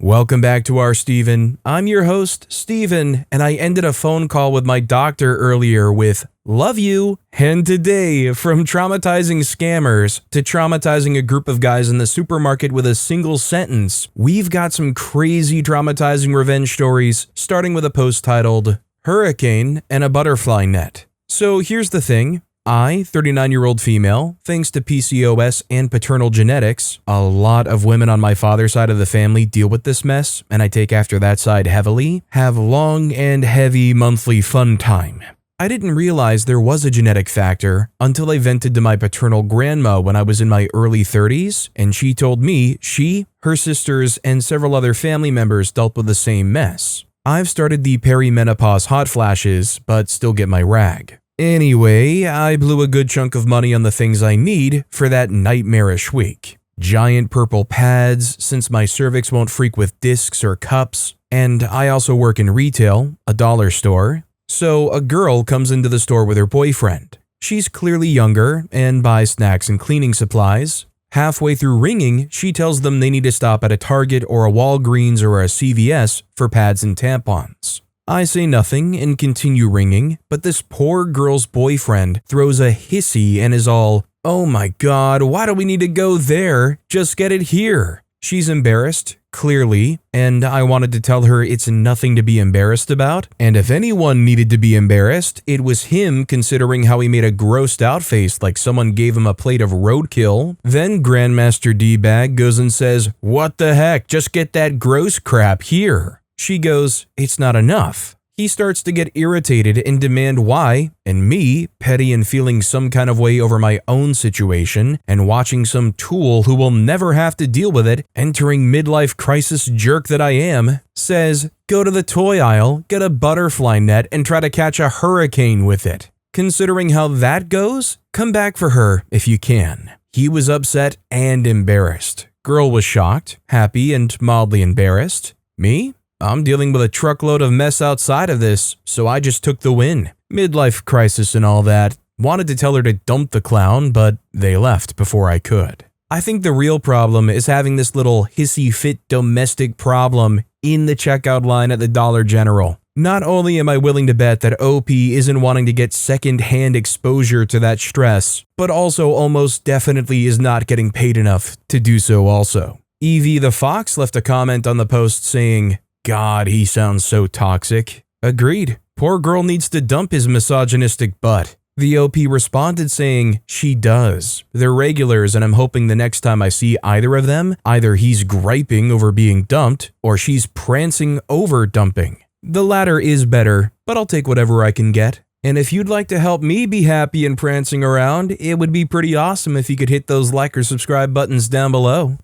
Welcome back to our Steven. I'm your host, Steven, and I ended a phone call with my doctor earlier with "love you." And today, from traumatizing scammers to traumatizing a group of guys in the supermarket with a single sentence, we've got some crazy traumatizing revenge stories, starting with a post titled "Hurricane and a Butterfly Net." So here's the thing. I, 39-year-old female, thanks to PCOS and paternal genetics, a lot of women on my father's side of the family deal with this mess, and I take after that side heavily, have long and heavy monthly fun time. I didn't realize there was a genetic factor until I vented to my paternal grandma when I was in my early 30s, and she told me she, her sisters, and several other family members dealt with the same mess. I've started the perimenopause hot flashes, but still get my rag. Anyway, I blew a good chunk of money on the things I need for that nightmarish week. Giant purple pads, since my cervix won't freak with discs or cups, and I also work in retail, a dollar store. So a girl comes into the store with her boyfriend. She's clearly younger and buys snacks and cleaning supplies. Halfway through ringing, she tells them they need to stop at a Target or a Walgreens or a CVS for pads and tampons. I say nothing and continue ringing, but this poor girl's boyfriend throws a hissy and is all, "Oh my god, why do we need to go there? Just get it here." She's embarrassed, clearly, and I wanted to tell her it's nothing to be embarrassed about, and if anyone needed to be embarrassed, it was him, considering how he made a grossed out face like someone gave him a plate of roadkill. Then Grandmaster D-Bag goes and says, "What the heck, just get that gross crap here." She goes, "It's not enough." He starts to get irritated and demand why, and me, petty and feeling some kind of way over my own situation, and watching some tool who will never have to deal with it, entering midlife crisis jerk that I am, says, "Go to the toy aisle, get a butterfly net, and try to catch a hurricane with it. Considering how that goes, come back for her if you can." He was upset and embarrassed. Girl was shocked, happy, and mildly embarrassed. Me? I'm dealing with a truckload of mess outside of this, so I just took the win. Midlife crisis and all that. Wanted to tell her to dump the clown, but they left before I could. I think the real problem is having this little hissy fit domestic problem in the checkout line at the Dollar General. Not only am I willing to bet that OP isn't wanting to get second-hand exposure to that stress, but also almost definitely is not getting paid enough to do so also. Evie the Fox left a comment on the post saying, "God, he sounds so toxic." Agreed. Poor girl needs to dump his misogynistic butt. The OP responded saying, "She does. They're regulars, and I'm hoping the next time I see either of them, either he's griping over being dumped, or she's prancing over dumping. The latter is better, but I'll take whatever I can get. And if you'd like to help me be happy and prancing around, it would be pretty awesome if you could hit those like or subscribe buttons down below."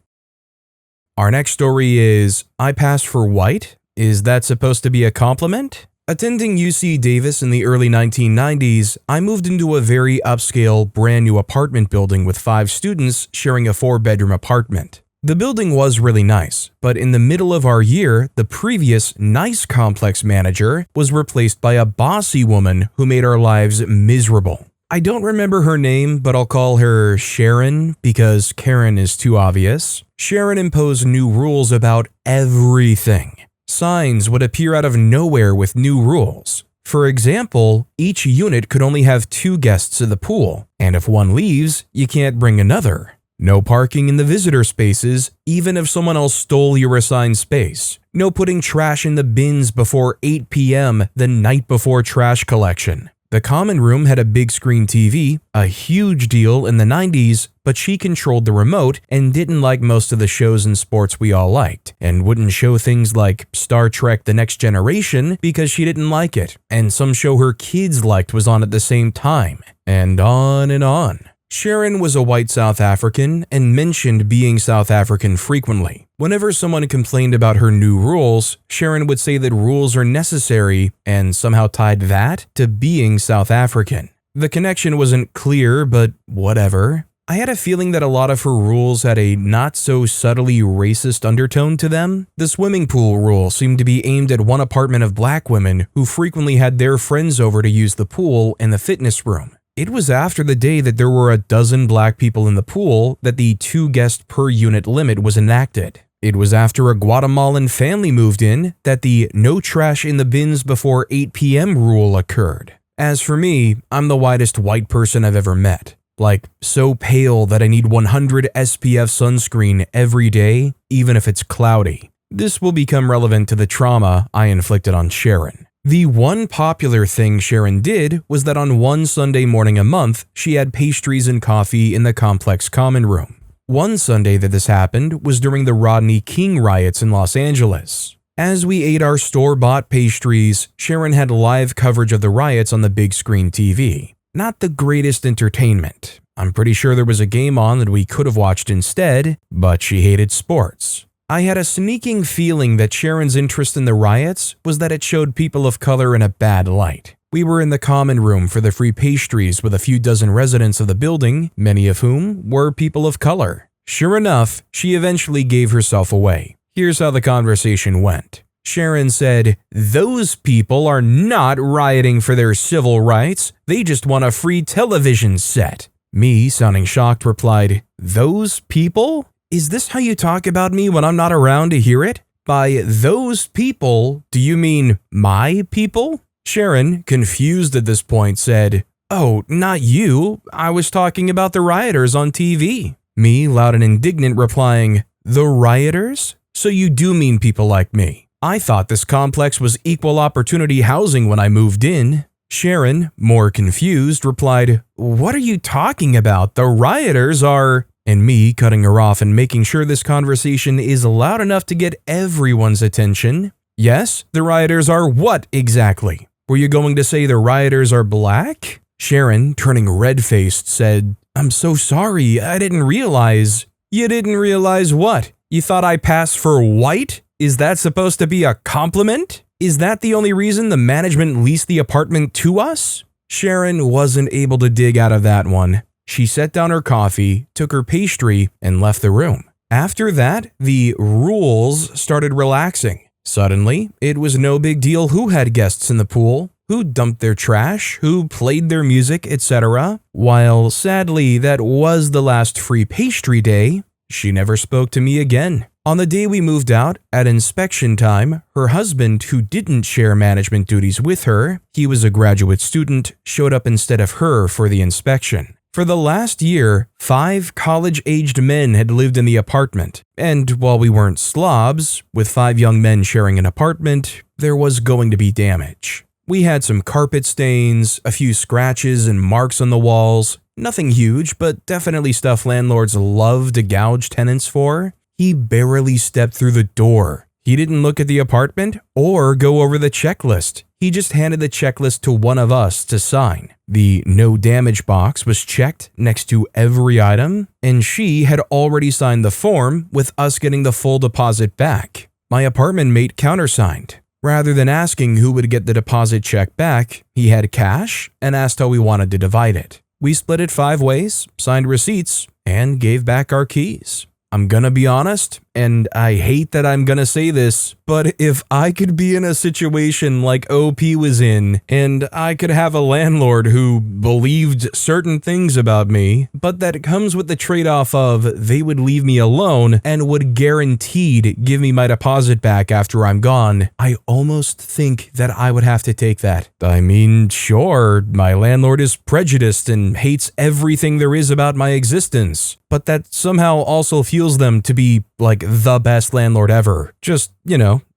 Our next story is, I pass for white? Is that supposed to be a compliment? Attending UC Davis in the early 1990s, I moved into a very upscale, brand new apartment building with 5 students sharing a 4-bedroom apartment. The building was really nice, but in the middle of our year, the previous nice complex manager was replaced by a bossy woman who made our lives miserable. I don't remember her name, but I'll call her Sharon because Karen is too obvious. Sharon imposed new rules about everything. Signs would appear out of nowhere with new rules. For example, each unit could only have 2 guests at the pool, and if one leaves, you can't bring another. No parking in the visitor spaces, even if someone else stole your assigned space. No putting trash in the bins before 8 p.m. the night before trash collection. The common room had a big screen TV, a huge deal in the 90s, but she controlled the remote and didn't like most of the shows and sports we all liked, and wouldn't show things like Star Trek The Next Generation because she didn't like it, and some show her kids liked was on at the same time, and on and on. Sharon was a white South African and mentioned being South African frequently. Whenever someone complained about her new rules, Sharon would say that rules are necessary and somehow tied that to being South African. The connection wasn't clear, but whatever. I had a feeling that a lot of her rules had a not so subtly racist undertone to them. The swimming pool rule seemed to be aimed at one apartment of black women who frequently had their friends over to use the pool and the fitness room. It was after the day that there were a dozen black people in the pool that the 2 guest per unit limit was enacted. It was after a Guatemalan family moved in that the no trash in the bins before 8 p.m. rule occurred. As for me, I'm the whitest white person I've ever met. Like, so pale that I need 100 SPF sunscreen every day, even if it's cloudy. This will become relevant to the trauma I inflicted on Sharon. The one popular thing Sharon did was that on one Sunday morning a month, she had pastries and coffee in the complex common room. One Sunday that this happened was during the Rodney King riots in Los Angeles. As we ate our store-bought pastries, Sharon had live coverage of the riots on the big screen TV. Not the greatest entertainment. I'm pretty sure there was a game on that we could have watched instead, but she hated sports. I had a sneaking feeling that Sharon's interest in the riots was that it showed people of color in a bad light. We were in the common room for the free pastries with a few dozen residents of the building, many of whom were people of color. Sure enough, she eventually gave herself away. Here's how the conversation went. Sharon said, "Those people are not rioting for their civil rights. They just want a free television set." Me, sounding shocked, replied, "Those people? Is this how you talk about me when I'm not around to hear it? By those people, do you mean my people?" Sharon, confused at this point, said, "Oh, not you. I was talking about the rioters on TV." Me, loud and indignant, replying, "The rioters? So you do mean people like me. I thought this complex was equal opportunity housing when I moved in." Sharon, more confused, replied, "What are you talking about? The rioters are..." And me, cutting her off and making sure this conversation is loud enough to get everyone's attention. "Yes, the rioters are what exactly? Were you going to say the rioters are black?" Sharon, turning red-faced, said, "I'm so sorry, I didn't realize." "You didn't realize what? You thought I passed for white? Is that supposed to be a compliment? Is that the only reason the management leased the apartment to us?" Sharon wasn't able to dig out of that one. She set down her coffee, took her pastry, and left the room. After that, the rules started relaxing. Suddenly, it was no big deal who had guests in the pool, who dumped their trash, who played their music, etc. While sadly that was the last free pastry day, she never spoke to me again. On the day we moved out, at inspection time, her husband, who didn't share management duties with her, he was a graduate student, showed up instead of her for the inspection. For the last year, 5 college-aged men had lived in the apartment, and while we weren't slobs, with 5 young men sharing an apartment, there was going to be damage. We had some carpet stains, a few scratches and marks on the walls, nothing huge, but definitely stuff landlords love to gouge tenants for. He barely stepped through the door. He didn't look at the apartment or go over the checklist. He just handed the checklist to one of us to sign. The no damage box was checked next to every item, and she had already signed the form with us getting the full deposit back. My apartment mate countersigned. Rather than asking who would get the deposit check back, he had cash and asked how we wanted to divide it. We split it 5 ways, signed receipts, and gave back our keys. I'm gonna be honest, and I hate that I'm gonna say this, but if I could be in a situation like OP was in, and I could have a landlord who believed certain things about me, but that comes with the trade-off of they would leave me alone and would guaranteed give me my deposit back after I'm gone, I almost think that I would have to take that. I mean, sure, my landlord is prejudiced and hates everything there is about my existence, but that somehow also fuels them to be like the best landlord ever. Just,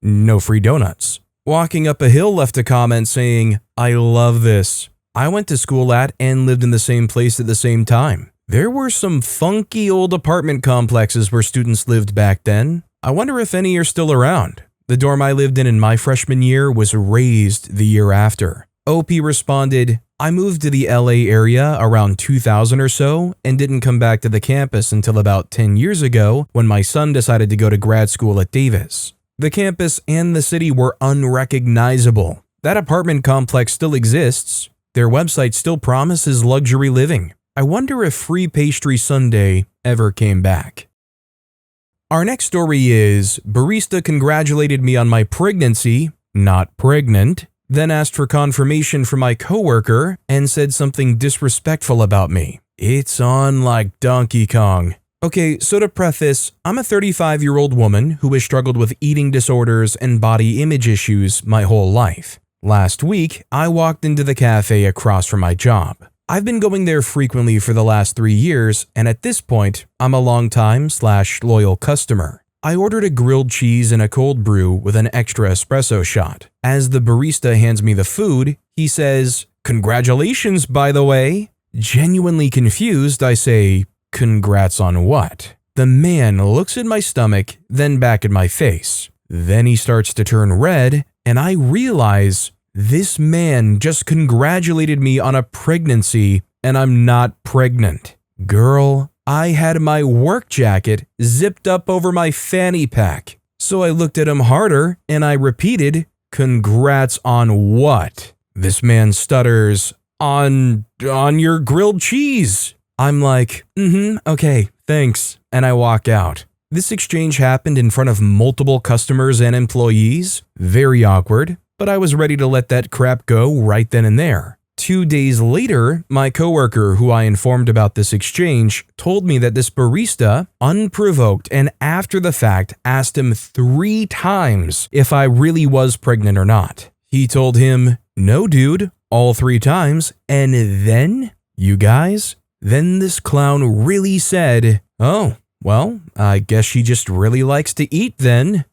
no free donuts. Walking Up a Hill left a comment saying, "I love this. I went to school at and lived in the same place at the same time. There were some funky old apartment complexes where students lived back then. I wonder if any are still around. The dorm I lived in my freshman year was razed the year after." OP responded, "I moved to the LA area around 2000 or so and didn't come back to the campus until about 10 years ago when my son decided to go to grad school at Davis. The campus and the city were unrecognizable. That apartment complex still exists. Their website still promises luxury living. I wonder if Free Pastry Sunday ever came back." Our next story is, Barista congratulated me on my pregnancy, not pregnant, then asked for confirmation from my coworker and said something disrespectful about me. It's on like Donkey Kong. Okay, so to preface, I'm a 35-year-old woman who has struggled with eating disorders and body image issues my whole life. Last week, I walked into the cafe across from my job. I've been going there frequently for the last 3 years, and at this point, I'm a long-time/loyal customer. I ordered a grilled cheese and a cold brew with an extra espresso shot. As the barista hands me the food, he says, "Congratulations, by the way." Genuinely confused, I say, "Congrats on what?" The man looks at my stomach, then back at my face. Then he starts to turn red, and I realize this man just congratulated me on a pregnancy, and I'm not pregnant. Girl, I had my work jacket zipped up over my fanny pack. So I looked at him harder, and I repeated, "Congrats on what?" This man stutters, On your grilled cheese." I'm like, okay, thanks, and I walk out. This exchange happened in front of multiple customers and employees. Very awkward, but I was ready to let that crap go right then and there. 2 days later, my coworker who I informed about this exchange told me that this barista, unprovoked and after the fact, asked him 3 times if I really was pregnant or not. He told him, "No, dude," all 3 times, and then, you guys, then this clown really said, "Oh, well, I guess she just really likes to eat then." ...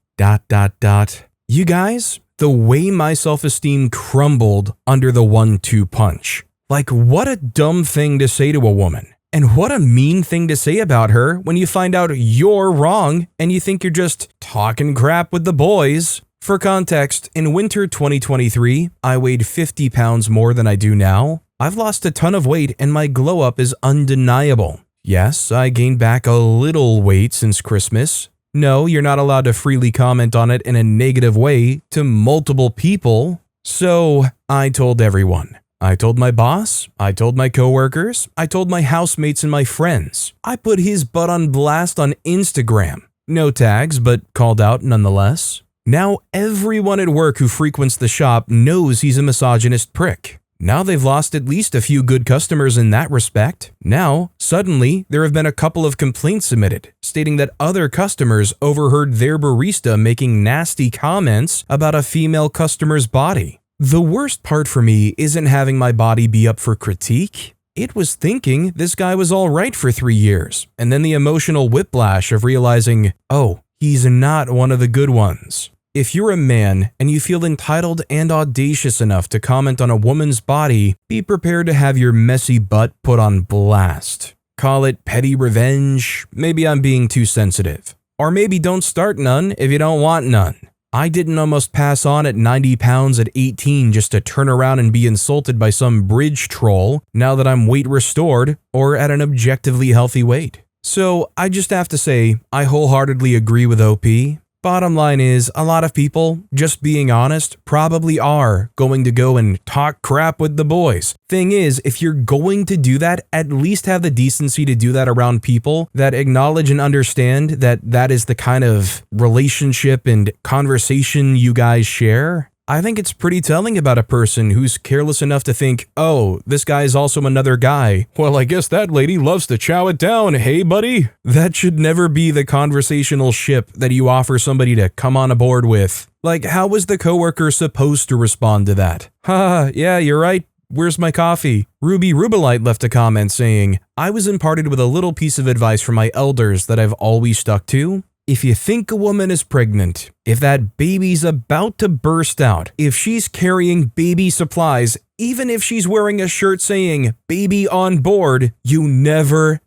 You guys, the way my self-esteem crumbled under the 1-2 punch. Like, what a dumb thing to say to a woman. And what a mean thing to say about her when you find out you're wrong and you think you're just talking crap with the boys. For context, in winter 2023, I weighed 50 pounds more than I do now. I've lost a ton of weight and my glow up is undeniable. Yes, I gained back a little weight since Christmas. No, you're not allowed to freely comment on it in a negative way to multiple people. So I told everyone. I told my boss, I told my coworkers, I told my housemates and my friends. I put his butt on blast on Instagram. No tags, but called out nonetheless. Now everyone at work who frequents the shop knows he's a misogynist prick. Now they've lost at least a few good customers in that respect. Now, suddenly, there have been a couple of complaints submitted, stating that other customers overheard their barista making nasty comments about a female customer's body. The worst part for me isn't having my body be up for critique. It was thinking this guy was alright for 3 years, and then the emotional whiplash of realizing, oh, he's not one of the good ones. If you're a man and you feel entitled and audacious enough to comment on a woman's body, be prepared to have your messy butt put on blast. Call it petty revenge, maybe I'm being too sensitive. Or maybe don't start none if you don't want none. I didn't almost pass on at 90 pounds at 18 just to turn around and be insulted by some bridge troll now that I'm weight restored or at an objectively healthy weight. So I just have to say, I wholeheartedly agree with OP. Bottom line is, a lot of people, just being honest, probably are going to go and talk crap with the boys. Thing is, if you're going to do that, at least have the decency to do that around people that acknowledge and understand that that is the kind of relationship and conversation you guys share. I think it's pretty telling about a person who's careless enough to think, oh, this guy is also another guy. Well, I guess that lady loves to chow it down, hey buddy? That should never be the conversational ship that you offer somebody to come on aboard with. Like, how was the coworker supposed to respond to that? Haha, yeah, you're right. Where's my coffee? Ruby Rubelite left a comment saying, I was imparted with a little piece of advice from my elders that I've always stuck to. If you think a woman is pregnant, if that baby's about to burst out, if she's carrying baby supplies, even if she's wearing a shirt saying baby on board, you never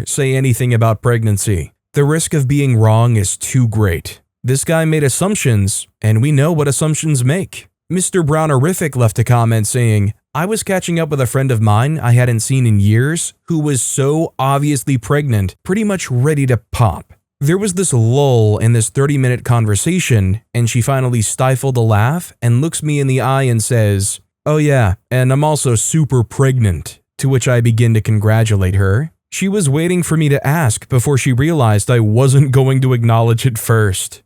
say anything about pregnancy. The risk of being wrong is too great. This guy made assumptions, and we know what assumptions make. Mr. Brownerific left a comment saying, I was catching up with a friend of mine I hadn't seen in years who was so obviously pregnant, pretty much ready to pop. There was this lull in this 30-minute conversation, and she finally stifled a laugh and looks me in the eye and says, oh yeah, and I'm also super pregnant, to which I begin to congratulate her. She was waiting for me to ask before she realized I wasn't going to acknowledge it first.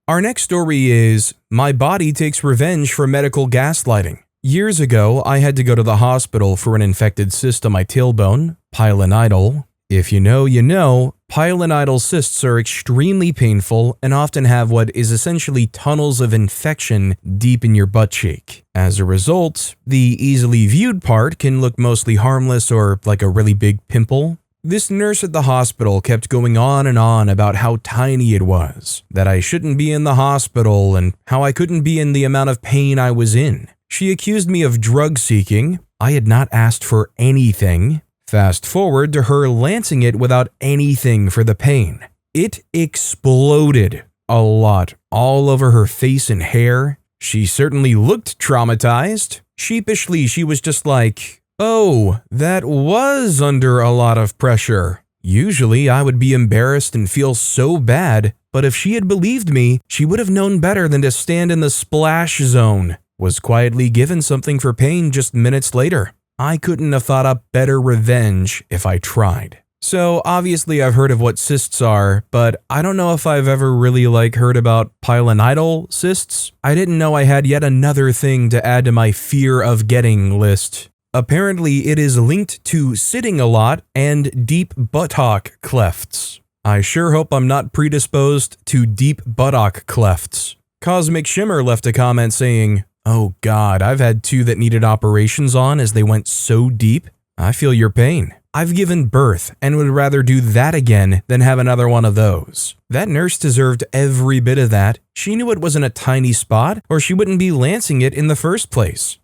Our next story is, my body takes revenge for medical gaslighting. Years ago, I had to go to the hospital for an infected cyst on my tailbone, pilonidal. If you know, you know, pilonidal cysts are extremely painful and often have what is essentially tunnels of infection deep in your butt cheek. As a result, the easily viewed part can look mostly harmless or like a really big pimple. This nurse at the hospital kept going on and on about how tiny it was, that I shouldn't be in the hospital, and how I couldn't be in the amount of pain I was in. She accused me of drug seeking. I had not asked for anything. Fast forward to her lancing it without anything for the pain. It exploded a lot all over her face and hair. She certainly looked traumatized. Sheepishly, she was just like, "Oh, that was under a lot of pressure." Usually, I would be embarrassed and feel so bad, but if she had believed me, she would have known better than to stand in the splash zone. Was quietly given something for pain just minutes later. I couldn't have thought up better revenge if I tried. So obviously I've heard of what cysts are, but I don't know if I've ever really heard about pilonidal cysts. I didn't know I had yet another thing to add to my fear of getting list. Apparently it is linked to sitting a lot and deep buttock clefts. I sure hope I'm not predisposed to deep buttock clefts. Cosmic Shimmer left a comment saying, "Oh God, I've had 2 that needed operations on as they went so deep. I feel your pain. I've given birth and would rather do that again than have another one of those." That nurse deserved every bit of that. She knew it wasn't a tiny spot, or she wouldn't be lancing it in the first place.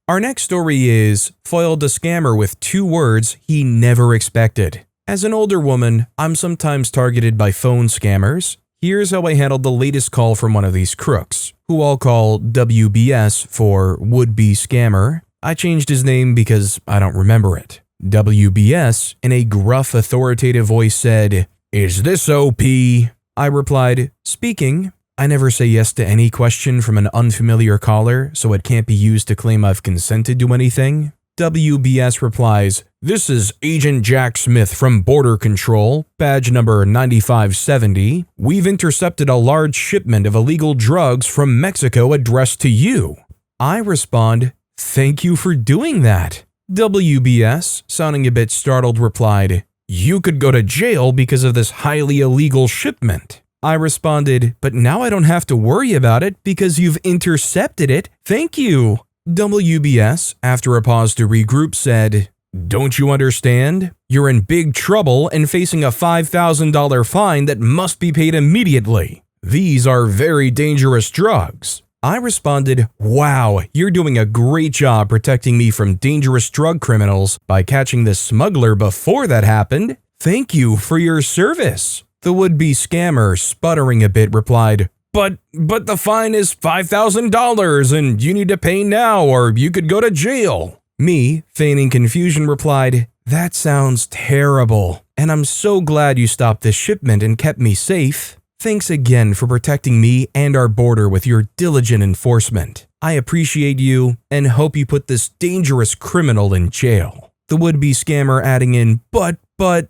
Our next story is foiled a scammer with 2 words he never expected. As an older woman, I'm sometimes targeted by phone scammers. Here's how I handled the latest call from one of these crooks, who I'll call WBS for would-be scammer. I changed his name because I don't remember it. WBS, in a gruff, authoritative voice, said, "Is this OP?" I replied, "Speaking." I never say yes to any question from an unfamiliar caller, so it can't be used to claim I've consented to anything. WBS replies, "This is Agent Jack Smith from Border Control, badge number 9570. We've intercepted a large shipment of illegal drugs from Mexico addressed to you." I respond, "Thank you for doing that." WBS, sounding a bit startled, replied, "You could go to jail because of this highly illegal shipment." I responded, "But now I don't have to worry about it because you've intercepted it. Thank you." WBS, after a pause to regroup, said, "Don't you understand? You're in big trouble and facing a $5,000 fine that must be paid immediately. These are very dangerous drugs." I responded, "Wow, you're doing a great job protecting me from dangerous drug criminals by catching the smuggler before that happened. Thank you for your service." The would-be scammer, sputtering a bit, replied, But the fine is $5,000 and you need to pay now or you could go to jail." Me, feigning confusion, replied, "That sounds terrible, and I'm so glad you stopped this shipment and kept me safe. Thanks again for protecting me and our border with your diligent enforcement. I appreciate you and hope you put this dangerous criminal in jail." The would-be scammer adding in, but,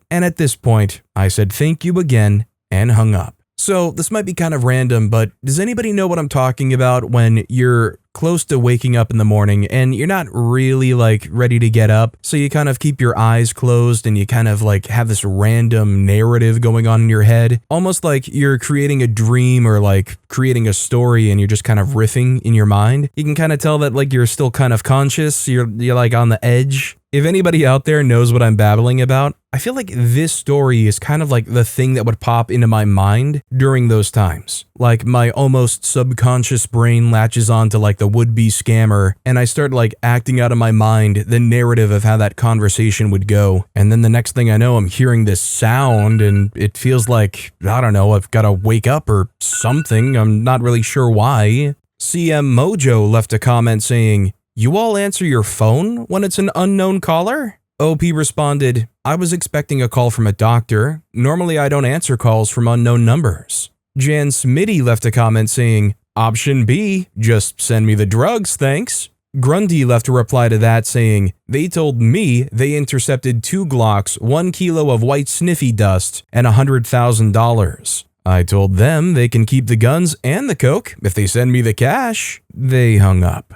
and at this point, I said thank you again and hung up. So this might be kind of random, but does anybody know what I'm talking about when you're close to waking up in the morning and you're not really ready to get up? So you kind of keep your eyes closed and you kind of have this random narrative going on in your head, almost like you're creating a dream or creating a story and you're just kind of riffing in your mind. You can kind of tell that you're still kind of conscious, you're on the edge. If anybody out there knows what I'm babbling about, I feel like this story is kind of the thing that would pop into my mind during those times. My almost subconscious brain latches on to the would-be scammer and I start acting out of my mind the narrative of how that conversation would go. And then the next thing I know, I'm hearing this sound and it feels I don't know, I've got to wake up or something. I'm not really sure why. CM Mojo left a comment saying, "You all answer your phone when it's an unknown caller?" OP responded, "I was expecting a call from a doctor. Normally I don't answer calls from unknown numbers." Jan Smitty left a comment saying, "Option B, just send me the drugs, thanks." Grundy left a reply to that saying, "They told me they intercepted 2 Glocks, 1 kilo of white sniffy dust, and $100,000. I told them they can keep the guns and the coke if they send me the cash." They hung up.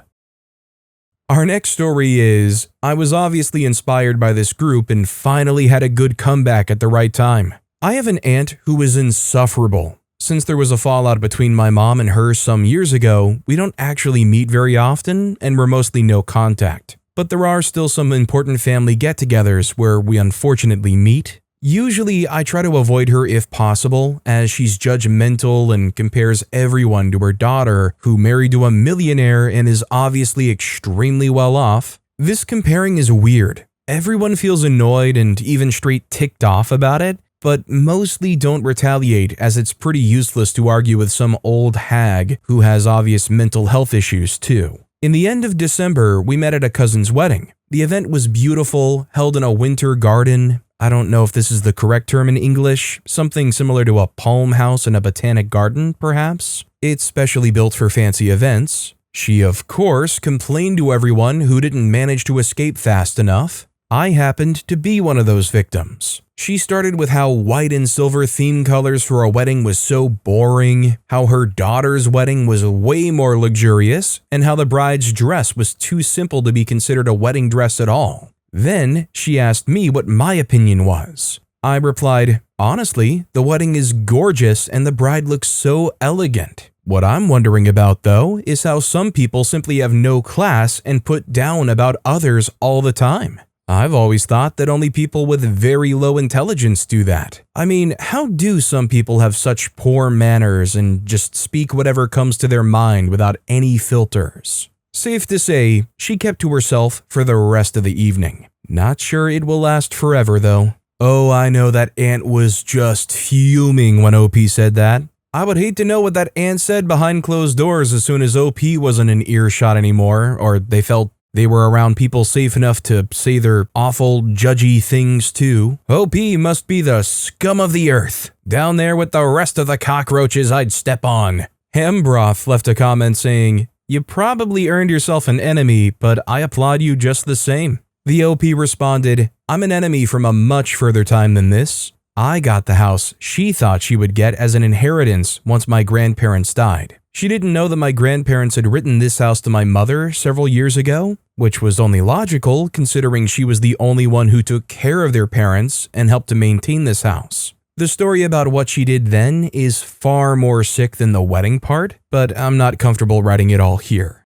Our next story is, I was obviously inspired by this group and finally had a good comeback at the right time. I have an aunt who is insufferable. Since there was a fallout between my mom and her some years ago, we don't actually meet very often and we're mostly no contact. But there are still some important family get-togethers where we unfortunately meet. Usually, I try to avoid her if possible, as she's judgmental and compares everyone to her daughter, who married to a millionaire and is obviously extremely well off. This comparing is weird. Everyone feels annoyed and even straight ticked off about it, but mostly don't retaliate, as it's pretty useless to argue with some old hag who has obvious mental health issues too. In the end of December, we met at a cousin's wedding. The event was beautiful, held in a winter garden. I don't know if this is the correct term in English, something similar to a palm house in a botanic garden, perhaps. It's specially built for fancy events. She, of course, complained to everyone who didn't manage to escape fast enough. I happened to be one of those victims. She started with how white and silver theme colors for a wedding was so boring, how her daughter's wedding was way more luxurious, and how the bride's dress was too simple to be considered a wedding dress at all. Then she asked me what my opinion was. I replied, honestly, the wedding is gorgeous and the bride looks so elegant. What I'm wondering about, though, is how some people simply have no class and put down about others all the time. I've always thought that only people with very low intelligence do that. I mean, how do some people have such poor manners and just speak whatever comes to their mind without any filters? Safe to say, she kept to herself for the rest of the evening. Not sure it will last forever, though. Oh, I know that aunt was just fuming when OP said that. I would hate to know what that aunt said behind closed doors as soon as OP wasn't in earshot anymore, or they felt they were around people safe enough to say their awful, judgy things too. OP must be the scum of the earth. Down there with the rest of the cockroaches I'd step on. Hembroth left a comment saying, "You probably earned yourself an enemy, but I applaud you just the same." The OP responded, "I'm an enemy from a much further time than this. I got the house she thought she would get as an inheritance once my grandparents died. She didn't know that my grandparents had written this house to my mother several years ago, which was only logical considering she was the only one who took care of their parents and helped to maintain this house. The story about what she did then is far more sick than the wedding part, but I'm not comfortable writing it all here."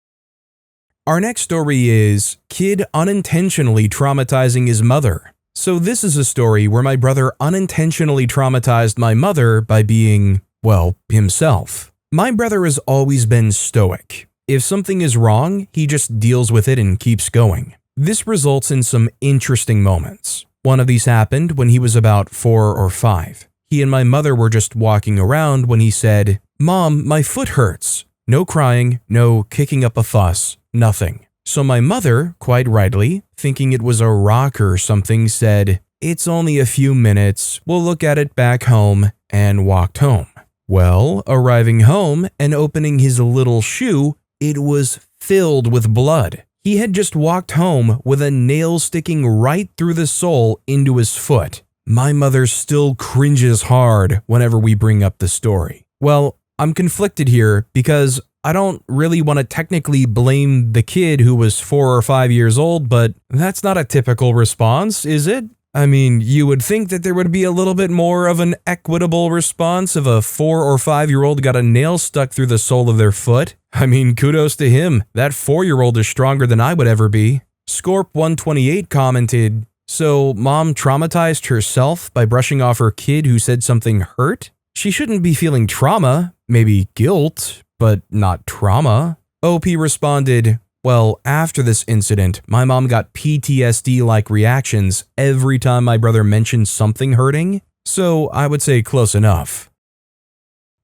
Our next story is Kid Unintentionally Traumatizing His Mother. So this is a story where my brother unintentionally traumatized my mother by being, well, himself. My brother has always been stoic. If something is wrong, he just deals with it and keeps going. This results in some interesting moments. One of these happened when he was about 4 or 5. He and my mother were just walking around when he said, "Mom, my foot hurts." No crying, no kicking up a fuss, nothing. So my mother, quite rightly, thinking it was a rock or something, said, "It's only a few minutes, we'll look at it back home," and walked home. Well, arriving home and opening his little shoe, it was filled with blood. He had just walked home with a nail sticking right through the sole into his foot. My mother still cringes hard whenever we bring up the story. Well, I'm conflicted here because I don't really want to technically blame the kid who was 4 or 5 years old, but that's not a typical response, is it? I mean, you would think that there would be a little bit more of an equitable response if a 4 or 5-year-old got a nail stuck through the sole of their foot. I mean, kudos to him. That 4-year-old is stronger than I would ever be. Scorp128 commented, "So mom traumatized herself by brushing off her kid who said something hurt? She shouldn't be feeling trauma, maybe guilt, but not trauma." OP responded, "Well, after this incident, my mom got PTSD-like reactions every time my brother mentioned something hurting, so I would say close enough."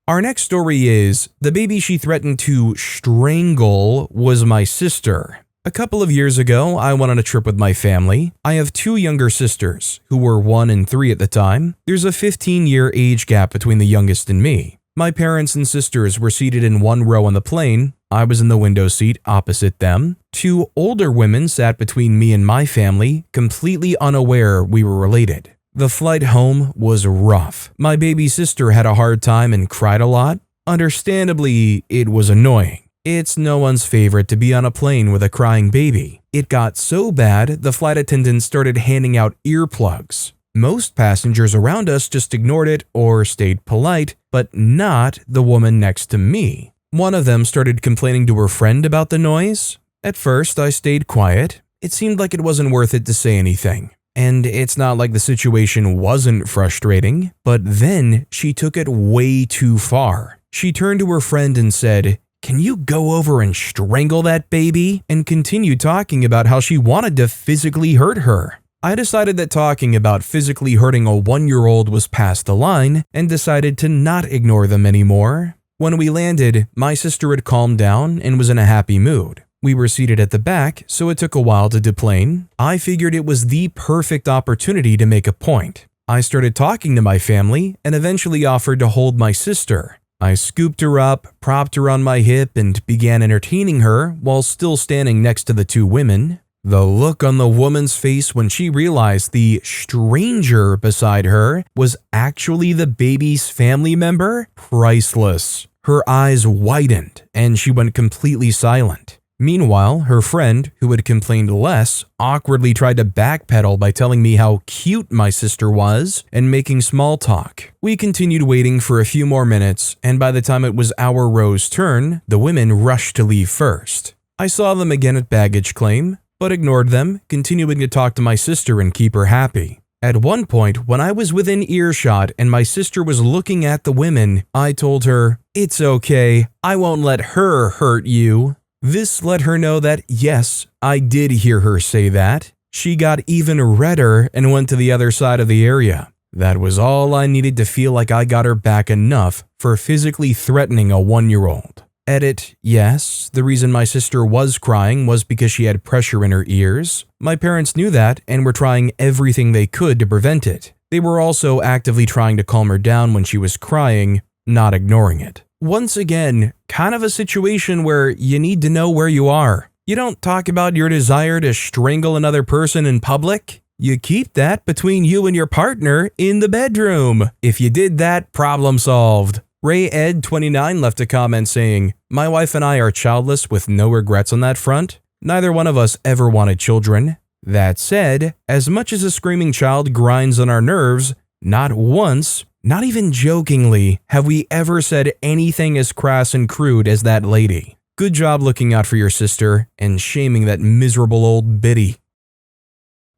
Our next story is, the baby she threatened to strangle was my sister. A couple of years ago, I went on a trip with my family. I have 2 younger sisters, who were 1 and 3 at the time. There's a 15-year age gap between the youngest and me. My parents and sisters were seated in one row on the plane. I was in the window seat opposite them. 2 older women sat between me and my family, completely unaware we were related. The flight home was rough. My baby sister had a hard time and cried a lot. Understandably, it was annoying. It's no one's favorite to be on a plane with a crying baby. It got so bad, the flight attendants started handing out earplugs. Most passengers around us just ignored it or stayed polite, but not the woman next to me. One of them started complaining to her friend about the noise. At first, I stayed quiet. It seemed like it wasn't worth it to say anything. And it's not like the situation wasn't frustrating, but then she took it way too far. She turned to her friend and said, "Can you go over and strangle that baby?" and continued talking about how she wanted to physically hurt her. I decided that talking about physically hurting a 1-year-old was past the line and decided to not ignore them anymore. When we landed, my sister had calmed down and was in a happy mood. We were seated at the back, so it took a while to deplane. I figured it was the perfect opportunity to make a point. I started talking to my family and eventually offered to hold my sister. I scooped her up, propped her on my hip, and began entertaining her while still standing next to the two women. The look on the woman's face when she realized the stranger beside her was actually the baby's family member? Priceless. Her eyes widened and she went completely silent. Meanwhile, her friend, who had complained less, awkwardly tried to backpedal by telling me how cute my sister was and making small talk. We continued waiting for a few more minutes, and by the time it was our row's turn, the women rushed to leave first. I saw them again at baggage claim, but ignored them, continuing to talk to my sister and keep her happy. At one point, when I was within earshot and my sister was looking at the women, I told her, "It's okay, I won't let her hurt you." This let her know that yes, I did hear her say that. She got even redder and went to the other side of the area. That was all I needed to feel like I got her back enough for physically threatening a 1-year-old. Edit, yes, the reason my sister was crying was because she had pressure in her ears. My parents knew that and were trying everything they could to prevent it. They were also actively trying to calm her down when she was crying, not ignoring it. Once again, kind of a situation where you need to know where you are. You don't talk about your desire to strangle another person in public. You keep that between you and your partner in the bedroom. If you did that, problem solved. Ray Ed 29 left a comment saying, "My wife and I are childless with no regrets on that front. Neither one of us ever wanted children. That said, as much as a screaming child grinds on our nerves, not once, not even jokingly, have we ever said anything as crass and crude as that lady. Good job looking out for your sister and shaming that miserable old biddy."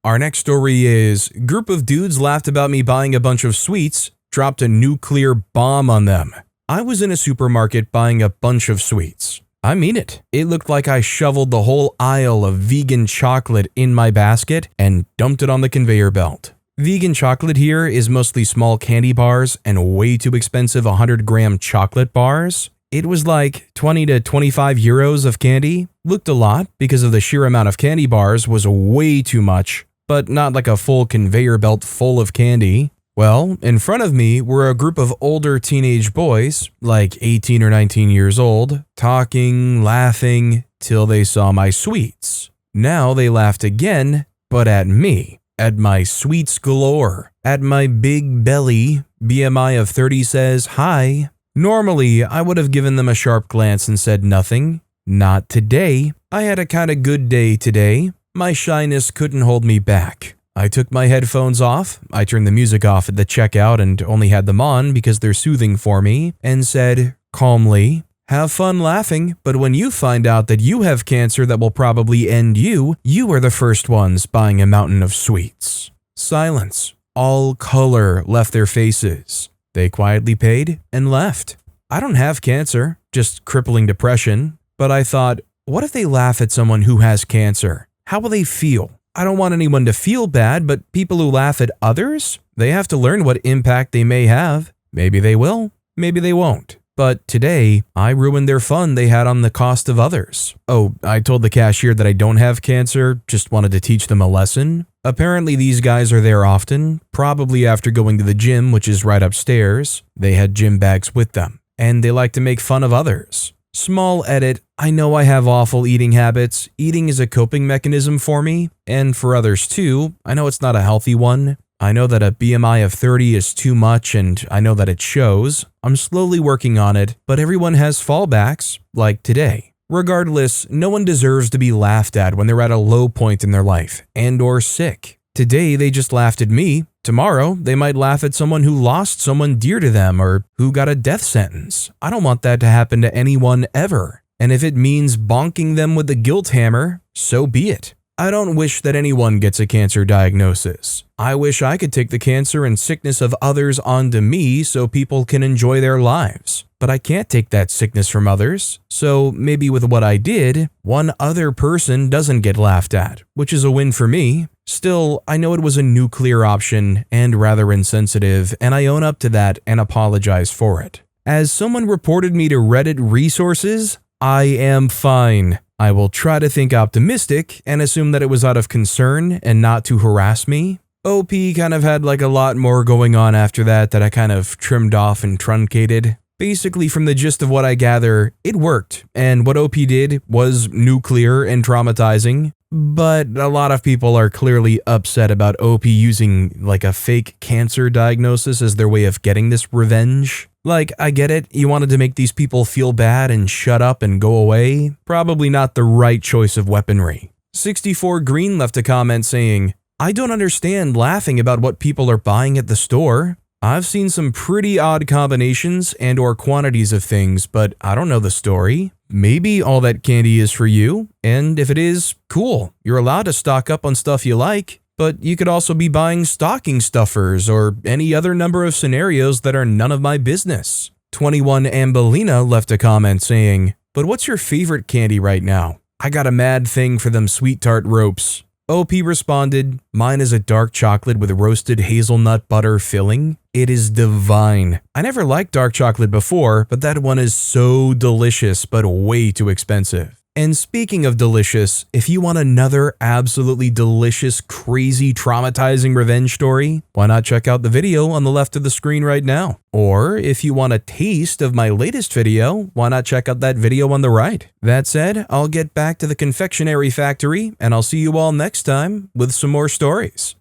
Our next story is, group of dudes laughed about me buying a bunch of sweets, dropped a nuclear bomb on them. I was in a supermarket buying a bunch of sweets. I mean it. It looked like I shoveled the whole aisle of vegan chocolate in my basket and dumped it on the conveyor belt. Vegan chocolate here is mostly small candy bars and way too expensive 100-gram chocolate bars. It was like 20 to 25 euros of candy. Looked a lot because of the sheer amount of candy bars was way too much, but not like a full conveyor belt full of candy. Well, in front of me were a group of older teenage boys, like 18 or 19 years old, talking, laughing, till they saw my sweets. Now they laughed again, but at me. At my sweets galore, at my big belly, BMI of 30 says hi. Normally, I would have given them a sharp glance and said nothing. Not today. I had a kinda good day today. My shyness couldn't hold me back. I took my headphones off, I turned the music off at the checkout and only had them on because they're soothing for me, and said, calmly, "Have fun laughing, but when you find out that you have cancer that will probably end you, you are the first ones buying a mountain of sweets." Silence. All color left their faces. They quietly paid and left. I don't have cancer, just crippling depression, but I thought, what if they laugh at someone who has cancer? How will they feel? I don't want anyone to feel bad, but people who laugh at others, they have to learn what impact they may have. Maybe they will, maybe they won't. But today, I ruined their fun they had on the cost of others. Oh, I told the cashier that I don't have cancer, just wanted to teach them a lesson. Apparently these guys are there often, probably after going to the gym, which is right upstairs. They had gym bags with them, and they like to make fun of others. Small edit, I know I have awful eating habits. Eating is a coping mechanism for me, and for others too. I know it's not a healthy one. I know that a BMI of 30 is too much, and I know that it shows. I'm slowly working on it, but everyone has fallbacks, like today. Regardless, no one deserves to be laughed at when they're at a low point in their life and or sick. Today they just laughed at me. Tomorrow they might laugh at someone who lost someone dear to them or who got a death sentence. I don't want that to happen to anyone ever. And if it means bonking them with the guilt hammer, so be it. I don't wish that anyone gets a cancer diagnosis. I wish I could take the cancer and sickness of others onto me so people can enjoy their lives. But I can't take that sickness from others, so maybe with what I did, one other person doesn't get laughed at, which is a win for me. Still, I know it was a nuclear option and rather insensitive, and I own up to that and apologize for it. As someone reported me to Reddit resources, I am fine. I will try to think optimistic and assume that it was out of concern and not to harass me. OP kind of had like a lot more going on after that I kind of trimmed off and truncated. Basically, from the gist of what I gather, it worked, and what OP did was nuclear and traumatizing, but a lot of people are clearly upset about OP using like a fake cancer diagnosis as their way of getting this revenge. Like, I get it, you wanted to make these people feel bad and shut up and go away. Probably not the right choice of weaponry. 64 Green left a comment saying, I don't understand laughing about what people are buying at the store. I've seen some pretty odd combinations and or quantities of things, but I don't know the story. Maybe all that candy is for you, and if it is, cool. You're allowed to stock up on stuff you like. But you could also be buying stocking stuffers or any other number of scenarios that are none of my business. 21 Ambelina left a comment saying, but what's your favorite candy right now? I got a mad thing for them sweet tart ropes. OP responded, mine is a dark chocolate with roasted hazelnut butter filling. It is divine. I never liked dark chocolate before, but that one is so delicious but way too expensive. And speaking of delicious, if you want another absolutely delicious, crazy, traumatizing revenge story, why not check out the video on the left of the screen right now? Or if you want a taste of my latest video, why not check out that video on the right? That said, I'll get back to the confectionery factory, and I'll see you all next time with some more stories.